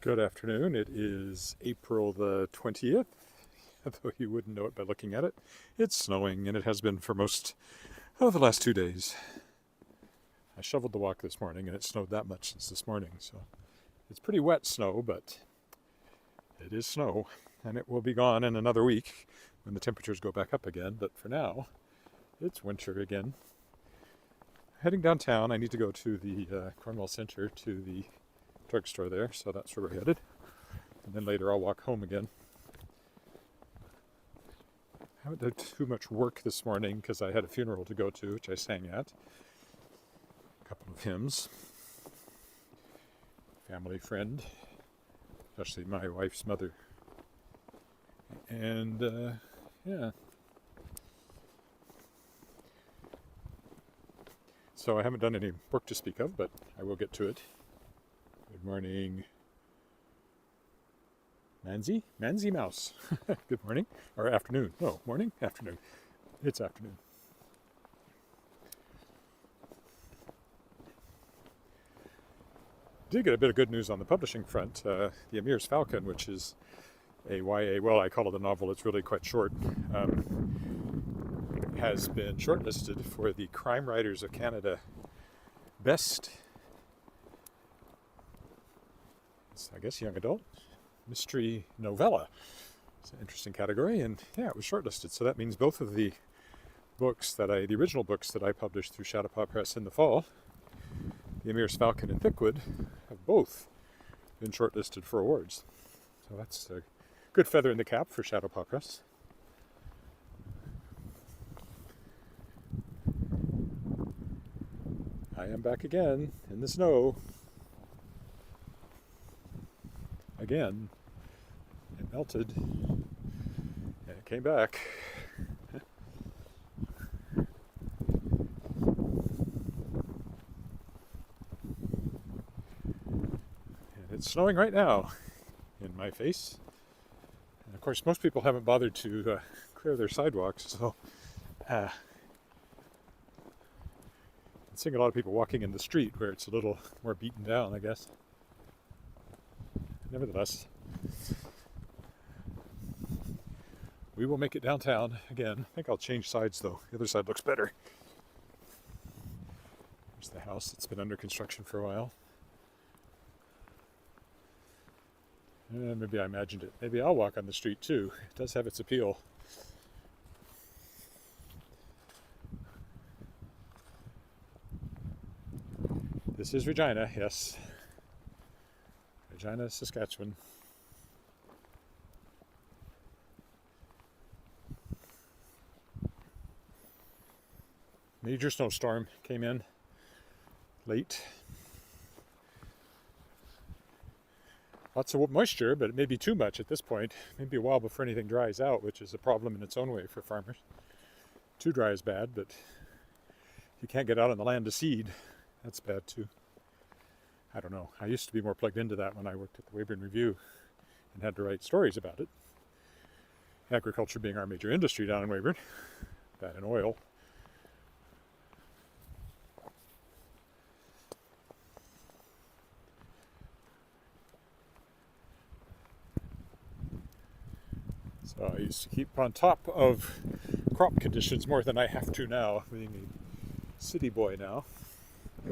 Good afternoon. It is April the 20th, though you wouldn't know it by looking at it. It's snowing, and it has been for most of the last 2 days. I shoveled the walk this morning, and it snowed that much since this morning, so it's pretty wet snow, but it is snow, and it will be gone in another week when the temperatures go back up again. But for now, it's winter again. Heading downtown, I need to go to the Cornwall Center, to the drugstore there, so that's where we're headed. And then later I'll walk home again. I haven't done too much work this morning because I had a funeral to go to, which I sang at. A couple of hymns. Family friend, especially my wife's mother. And yeah. So I haven't done any work to speak of, but I will get to it. Good morning, Manzi Mouse. Good morning, or afternoon. No, morning, afternoon. It's afternoon. Did get a bit of good news on the publishing front. The Emir's Falcon, which is a YA, well, I call it a novel, it's really quite short, has been shortlisted for the Crime Writers of Canada Best, I guess, young adult mystery novella. It's an interesting category, and yeah, it was shortlisted. So that means both of the original books that I published through Shadowpaw Press in the fall, The Emir's Falcon and Thickwood, have both been shortlisted for awards. So that's a good feather in the cap for Shadowpaw Press. I am back again in the snow. Again, it melted, and it came back. And it's snowing right now in my face. And of course, most people haven't bothered to clear their sidewalks, so I'm seeing a lot of people walking in the street where it's a little more beaten down, I guess. Nevertheless, we will make it downtown again. I think I'll change sides though. The other side looks better. There's the house that's been under construction for a while. And maybe I imagined it. Maybe I'll walk on the street too. It does have its appeal. This is Regina, yes. Regina, Saskatchewan. Major snowstorm came in late. Lots of moisture, but it may be too much at this point. Maybe a while before anything dries out, which is a problem in its own way for farmers. Too dry is bad, but if you can't get out on the land to seed, that's bad too. I don't know. I used to be more plugged into that when I worked at the Weyburn Review and had to write stories about it. Agriculture being our major industry down in Weyburn, that and oil. So I used to keep on top of crop conditions more than I have to now, being a city boy now. It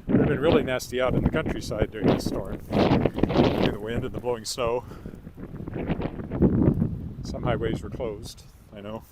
would have been really nasty out in the countryside during this storm. The wind and the blowing snow. Some highways were closed, I know.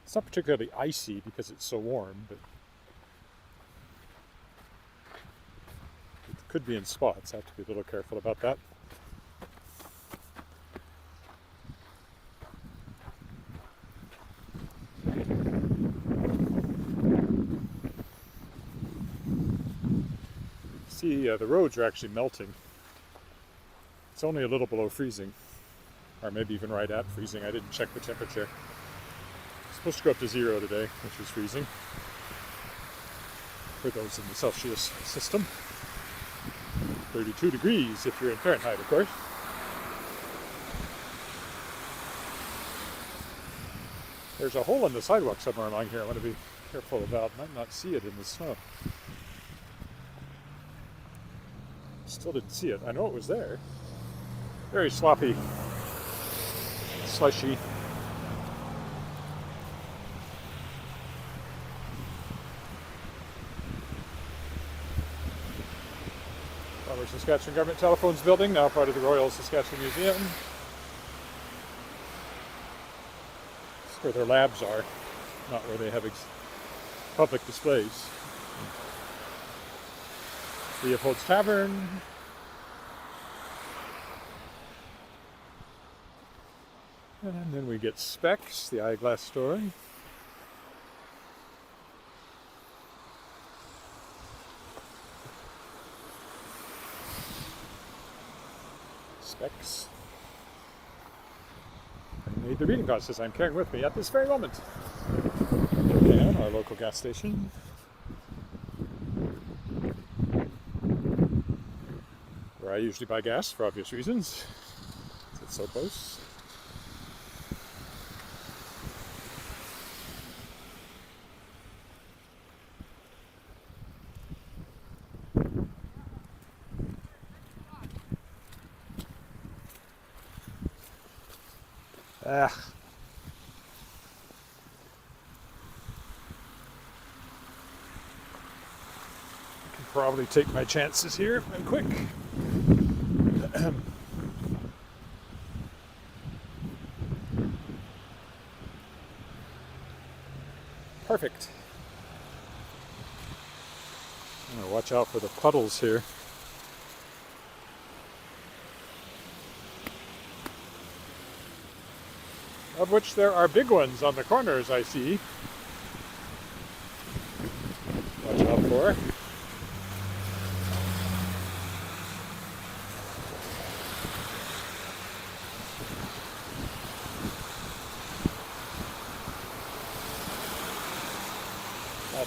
It's not particularly icy because it's so warm, but it could be in spots. I have to be a little careful about that. See, the roads are actually melting. It's only a little below freezing, or maybe even right at freezing. I didn't check the temperature. It's supposed to go up to 0 today, which is freezing for those in the Celsius system. 32 degrees if you're in Fahrenheit, of course. There's a hole in the sidewalk somewhere along here I want to be careful about. Might not see it in the snow. Still didn't see it. I know it was there. Very sloppy, slushy. Former Saskatchewan Government Telephones Building, now part of the Royal Saskatchewan Museum. It's where their labs are, not where they have public displays. Leopold's Tavern. And then we get Specs, the eyeglass store. Specs. I made the reading glasses I'm carrying with me at this very moment. And our local gas station. Where I usually buy gas for obvious reasons. It's so close. I can probably take my chances here and quick. Perfect. I'm gonna watch out for the puddles here. Of which there are big ones on the corners, I see. Watch out for.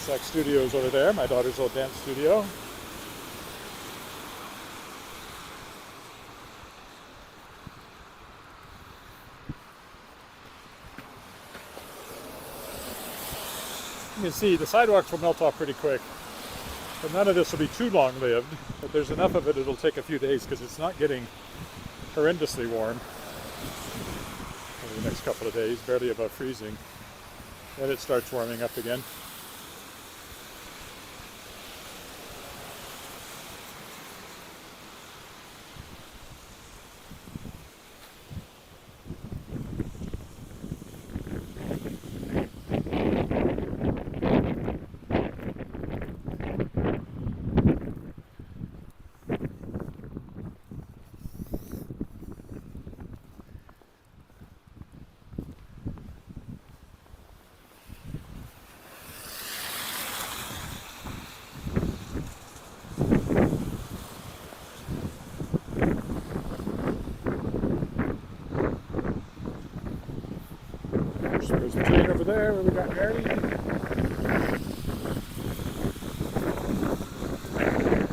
Sask Studios over there, my daughter's old dance studio. You can see the sidewalks will melt off pretty quick, but none of this will be too long-lived. But there's enough of it, it'll take a few days because it's not getting horrendously warm over the next couple of days, barely above freezing. Then it starts warming up again. There's the train over there where we got married.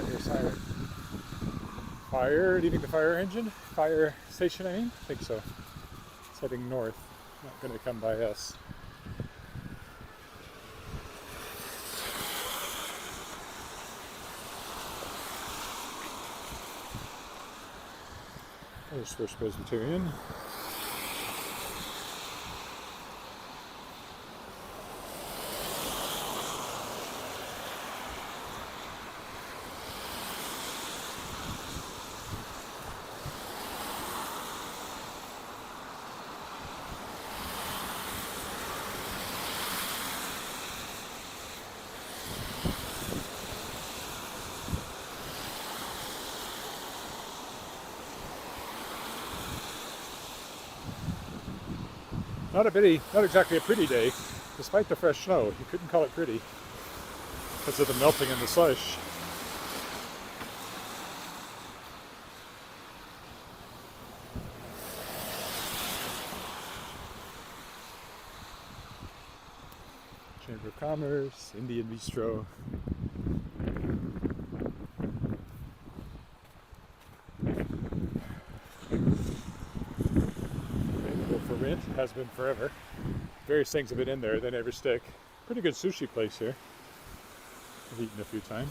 Here's siren. Fire, leaving the fire engine. Fire station, I mean? I think so. It's heading north. Not going to come by us. There's First Presbyterian. Not exactly a pretty day, despite the fresh snow. You couldn't call it pretty because of the melting and the slush. of Commerce, Indian Bistro. Available for rent, has been forever. Various things have been in there, they never stick. Pretty good sushi place here. I've eaten a few times.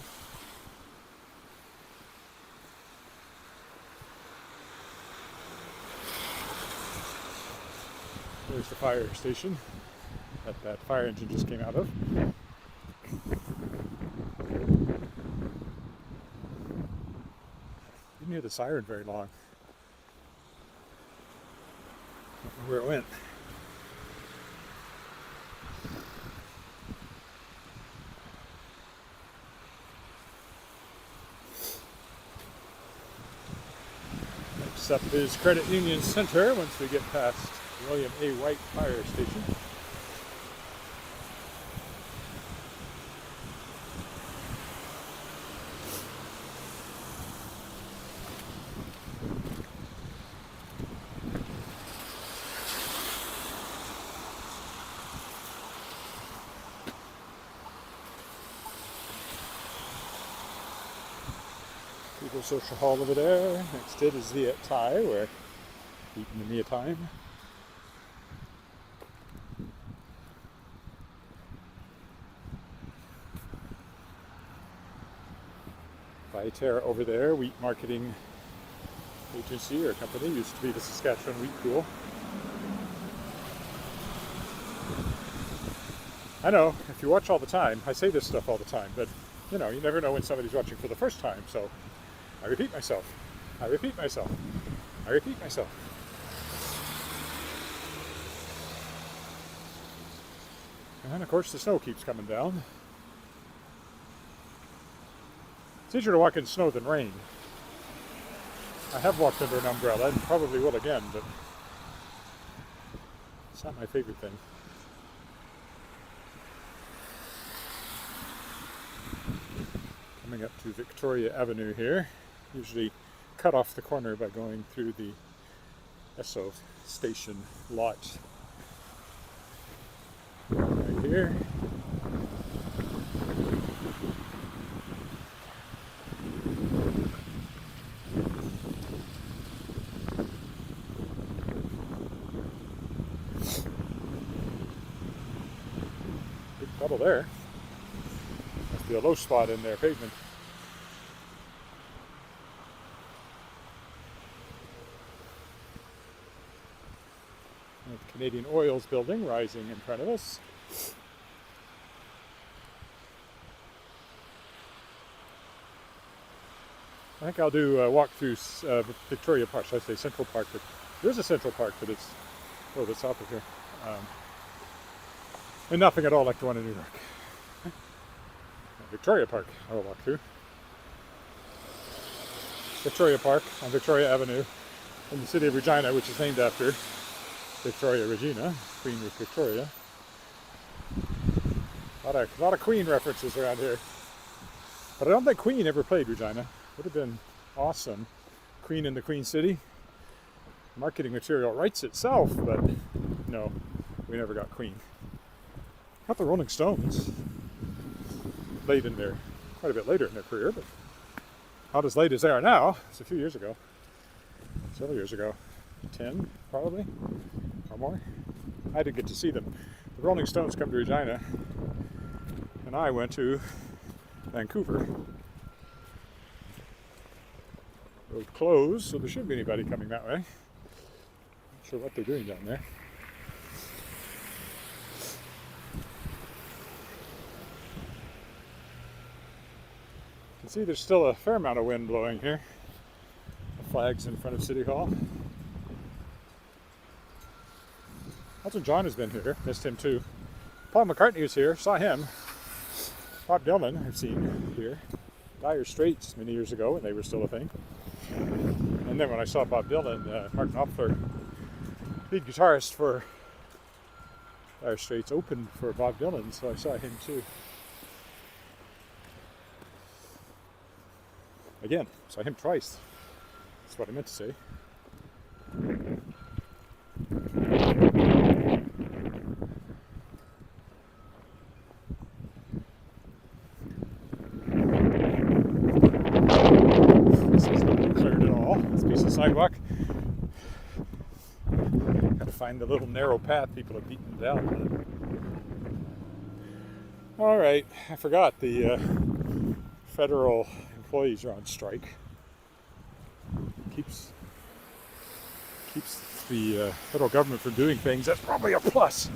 There's the fire station that fire engine just came out of. Didn't hear the siren very long. Don't know where it went. Next up is Credit Union Center once we get past William A. White Fire Station. People Social Hall over there. Next to it is Viet Thai, where eating in the time. Viterra over there, wheat marketing agency or company, used to be the Saskatchewan Wheat Pool. I know, if you watch all the time, I say this stuff all the time, but you know, you never know when somebody's watching for the first time, so I repeat myself. I repeat myself. I repeat myself. And of course the snow keeps coming down. It's easier to walk in snow than rain. I have walked under an umbrella and probably will again, but it's not my favorite thing. Coming up to Victoria Avenue here. Usually cut off the corner by going through the Esso station lot. Right here. Big puddle there. Must be a low spot in their pavement. The Canadian Oil's building rising in front of us. I think I'll do a walk through Victoria Park. Should I say Central Park? But there's a Central Park, but it's over the top of here. And nothing at all like the one in New York. Victoria Park I will walk through. Victoria Park on Victoria Avenue in the city of Regina, which is named after Victoria Regina, Queen with Victoria. A lot of Queen references around here. But I don't think Queen ever played Regina. Would have been awesome. Queen in the Queen City. Marketing material writes itself, but no, we never got Queen. Not the Rolling Stones. Late in their, quite a bit later in their career, but not as late as they are now. It's a few years ago. Several years ago. 10, probably, or more. I didn't get to see them. The Rolling Stones come to Regina, and I went to Vancouver. Road closed, so there shouldn't be anybody coming that way. Not sure what they're doing down there. You can see there's still a fair amount of wind blowing here. The flag's in front of City Hall. Elton John has been here, missed him too. Paul McCartney was here, saw him. Bob Dylan I've seen here. Dire Straits many years ago when they were still a thing. And then when I saw Bob Dylan, Mark Knopfler, lead guitarist for Dire Straits, opened for Bob Dylan, so I saw him too. Again, saw him twice. That's what I meant to say. sidewalk. Gotta find the little narrow path people have beaten down. All right, I forgot the federal employees are on strike. Keeps the federal government from doing things. That's probably a plus.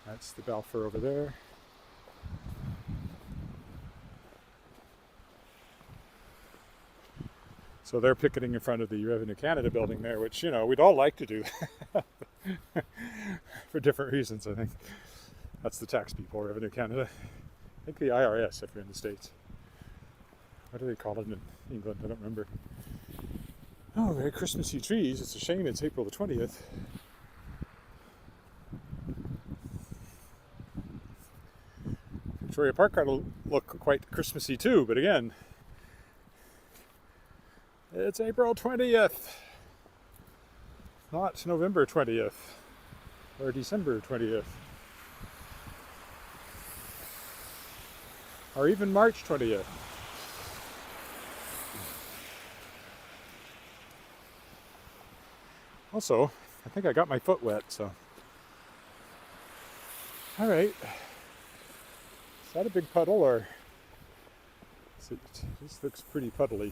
That's the Balfour over there. So they're picketing in front of the Revenue Canada building there, which, you know, we'd all like to do for different reasons, I think. That's the tax people, Revenue Canada. I think the IRS, if you're in the States. What do they call it in England? I don't remember. Oh, very Christmassy trees. It's a shame it's April the 20th. Victoria Park ought to look quite Christmassy too, but again, it's April 20th, not November 20th or December 20th or even March 20th. Also, I think I got my foot wet, so. All right. Is that a big puddle, or is it, this looks pretty puddly.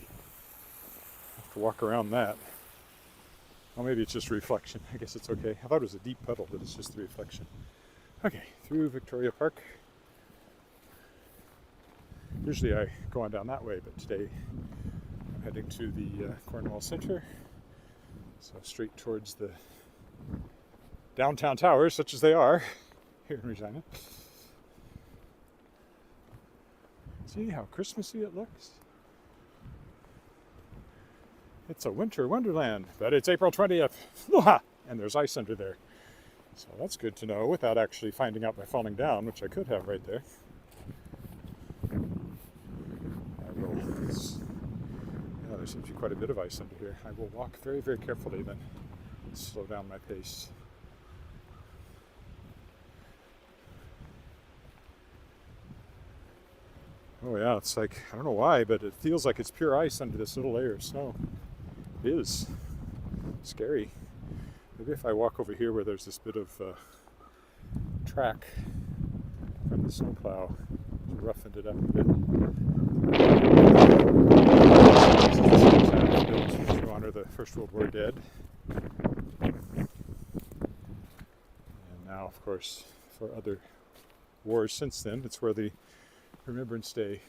Have to walk around that. Well, maybe it's just reflection. I guess it's okay. I thought it was a deep puddle, but it's just the reflection. Okay, through Victoria Park. Usually I go on down that way, but today I'm heading to the Cornwall Centre. So straight towards the downtown towers, such as they are here in Regina. See how Christmassy it looks? It's a winter wonderland, but it's April 20th. And there's ice under there. So that's good to know without actually finding out by falling down, which I could have right there. There seems to be quite a bit of ice under here. I will walk very, very carefully then. Slow down my pace. Oh yeah, it's like, I don't know why, but it feels like it's pure ice under this little layer of snow. It is scary. Maybe if I walk over here where there's this bit of track from the snowplow, roughened it up a bit. Built to honor the First World War dead. And now, of course, for other wars since then, it's where the Remembrance Day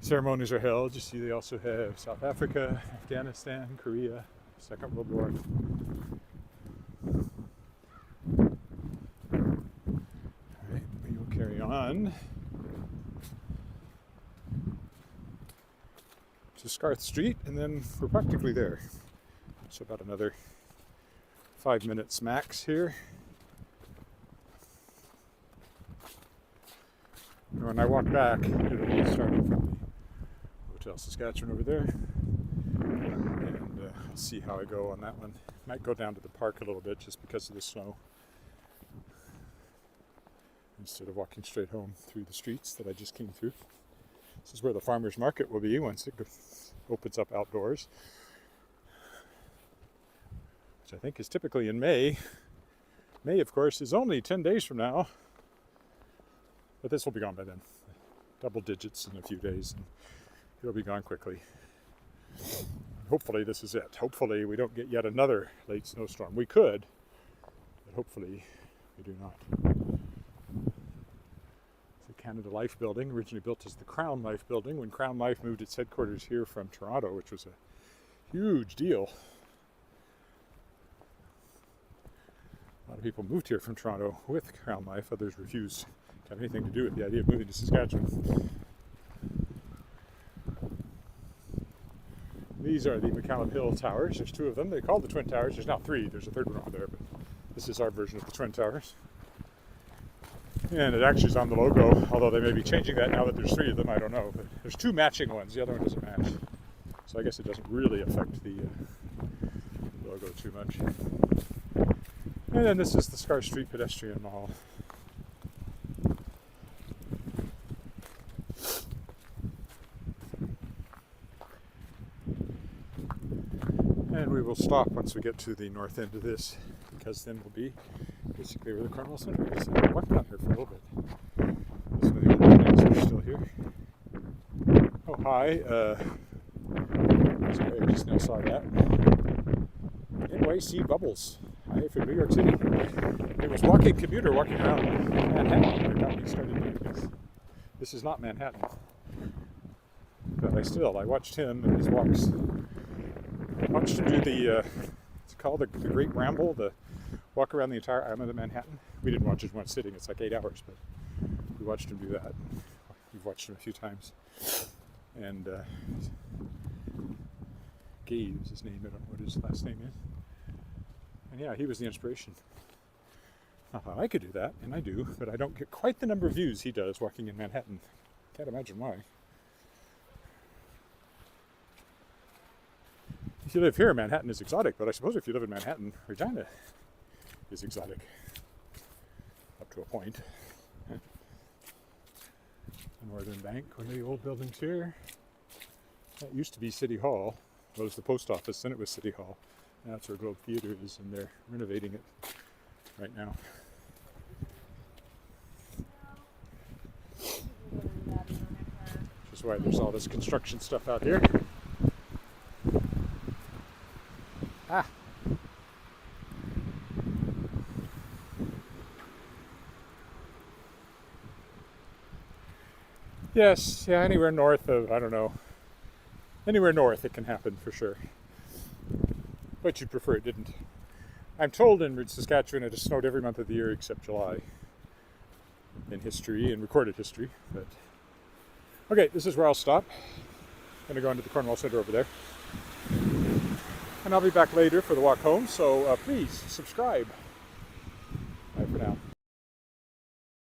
ceremonies are held. You see, they also have South Africa, Afghanistan, Korea, Second World War. All right, we will carry on to Scarth Street, and then we're practically there. So about another 5 minutes max here. When I walk back, it'll be starting from the Hotel Saskatchewan over there, and I'll see how I go on that one. Might go down to the park a little bit just because of the snow, instead of walking straight home through the streets that I just came through. This is where the farmers market will be once it opens up outdoors, which I think is typically in May. May, of course, is only 10 days from now. But this will be gone by then. Double digits in a few days, and it'll be gone quickly. Hopefully this is it. Hopefully we don't get yet another late snowstorm. We could, but hopefully we do not. The Canada Life building, originally built as the Crown Life building, when Crown Life moved its headquarters here from Toronto, which was a huge deal. A lot of people moved here from Toronto with Crown Life. Others refused to have anything to do with the idea of moving to Saskatchewan. These are the McCallum Hill Towers. There's two of them. They're called the Twin Towers. There's now three. There's a third one over there, but this is our version of the Twin Towers. And it actually is on the logo, although they may be changing that now that there's 3 of them, I don't know. But there's 2 matching ones, the other one doesn't match. So I guess it doesn't really affect the logo too much. And then this is the Scar Street Pedestrian Mall. And we will stop once we get to the north end of this, because then we'll be basically where the Cornwall Centre is. I've walked around here for a little bit. Some of the old buildings are still here. Oh, hi. Sorry, I just now saw that. NYC Bubbles. Hi from New York City. It was walking commuter walking around Manhattan that got me started doing this. This is not Manhattan. But I watched him and his walks. I watched him do the, it's called the Great Ramble, the walk around the entire island of Manhattan. We didn't watch it in one sitting, it's like 8 hours, but we watched him do that. We've watched him a few times. And Gabe is his name, I don't know what his last name is. And yeah, he was the inspiration. I thought I could do that, and I do, but I don't get quite the number of views he does walking in Manhattan. Can't imagine why. If you live here, Manhattan is exotic, but I suppose if you live in Manhattan, Regina is exotic. Up to a point. The Northern Bank, one of the old buildings here. That used to be City Hall. Well, it was the post office, then it was City Hall. Now that's where Globe Theatre is, and they're renovating it right now. Which is why there's all this construction stuff out here. Ah. Yes, yeah, anywhere north of, I don't know, anywhere north it can happen for sure. But you'd prefer it didn't. I'm told in Saskatchewan it has snowed every month of the year except July in history, in recorded history. But okay, this is where I'll stop. I'm going to go into the Cornwall Centre over there. And I'll be back later for the walk home, so please subscribe. Bye for now.